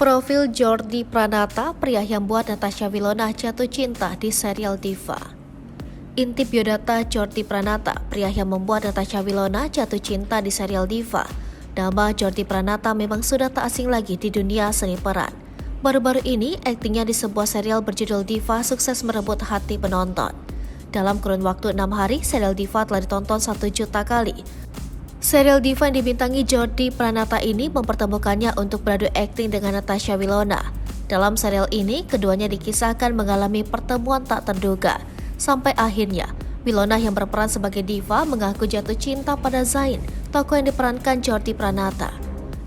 Profil Jordi Pranata, pria yang buat Natasha Wilona jatuh cinta di serial Diva. Intip biodata Jordi Pranata, pria yang membuat Natasha Wilona jatuh cinta di serial Diva. Nama Jordi Pranata memang sudah tak asing lagi di dunia seni peran. Baru-baru ini, aktingnya di sebuah serial berjudul Diva sukses merebut hati penonton. Dalam kurun waktu 6 hari, serial Diva telah ditonton 1 juta kali. Serial Diva yang dibintangi Jordi Pranata ini mempertemukannya untuk beradu akting dengan Natasha Wilona. Dalam serial ini, keduanya dikisahkan mengalami pertemuan tak terduga. Sampai akhirnya, Wilona yang berperan sebagai Diva mengaku jatuh cinta pada Zain, tokoh yang diperankan Jordi Pranata.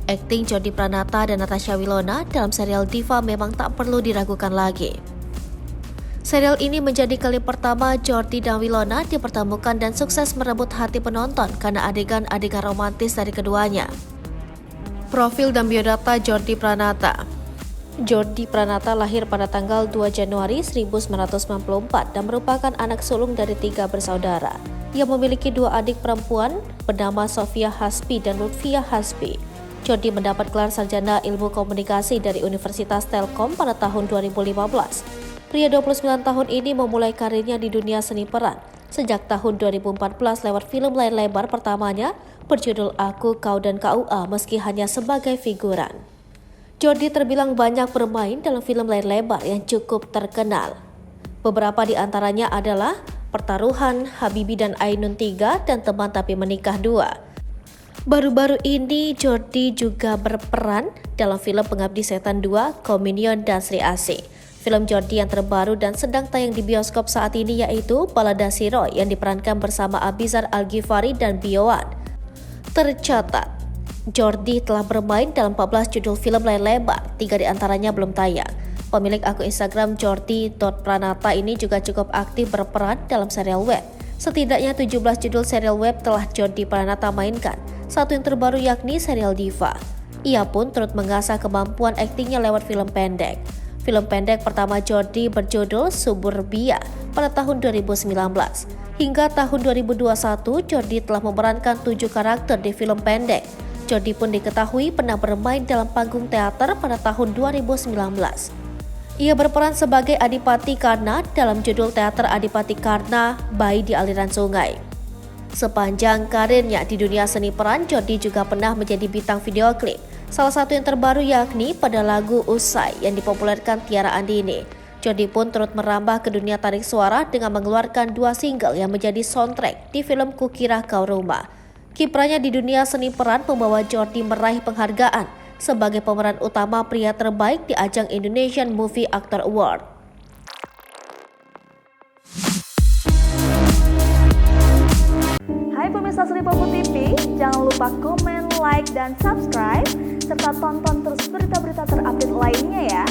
Akting Jordi Pranata dan Natasha Wilona dalam serial Diva memang tak perlu diragukan lagi. Serial ini menjadi kali pertama Jordi dan Wilona dipertemukan dan sukses merebut hati penonton karena adegan-adegan romantis dari keduanya. Profil dan biodata Jordi Pranata. Jordi Pranata lahir pada tanggal 2 Januari 1994 dan merupakan anak sulung dari 3 bersaudara. Ia memiliki 2 adik perempuan bernama Sofia Hasbi dan Lutfia Hasbi. Jordi mendapat gelar sarjana ilmu komunikasi dari Universitas Telkom pada tahun 2015. Pria 29 tahun ini memulai karirnya di dunia seni peran sejak tahun 2014 lewat film layar lebar pertamanya berjudul Aku, Kau, dan KUA meski hanya sebagai figuran. Jordi terbilang banyak bermain dalam film layar lebar yang cukup terkenal. Beberapa di antaranya adalah Pertaruhan, Habibie dan Ainun 3, dan Teman Tapi Menikah 2. Baru-baru ini Jordi juga berperan dalam film Pengabdi Setan 2, Kominion, dan Sri Asih. Film Jordi yang terbaru dan sedang tayang di bioskop saat ini yaitu Balada Si Roy yang diperankan bersama Abizar Al-Ghifari dan Biowan. Tercatat, Jordi telah bermain dalam 14 judul film layar lebar, 3 di antaranya belum tayang. Pemilik akun Instagram jordi.pranata ini juga cukup aktif berperan dalam serial web. Setidaknya 17 judul serial web telah Jordi Pranata mainkan, satu yang terbaru yakni serial Diva. Ia pun turut mengasah kemampuan aktingnya lewat film pendek. Film pendek pertama Jordi berjudul Suburbia pada tahun 2019. Hingga tahun 2021, Jordi telah memerankan 7 karakter di film pendek. Jordi pun diketahui pernah bermain dalam panggung teater pada tahun 2019. Ia berperan sebagai Adipati Karna dalam judul teater Adipati Karna, Bayi di Aliran Sungai. Sepanjang karirnya di dunia seni peran, Jordi juga pernah menjadi bintang video klip. Salah satu yang terbaru yakni pada lagu Usai yang dipopulerkan Tiara Andini. Jordi pun turut merambah ke dunia tarik suara dengan mengeluarkan 2 single yang menjadi soundtrack di film Kukira Kau Rumah. Kiprahnya di dunia seni peran membawa Jordi meraih penghargaan sebagai pemeran utama pria terbaik di ajang Indonesian Movie Actor Award. Hai pemirsa Seni Popo TV, jangan lupa komen, like, dan subscribe serta tonton terus berita-berita terupdate lainnya ya.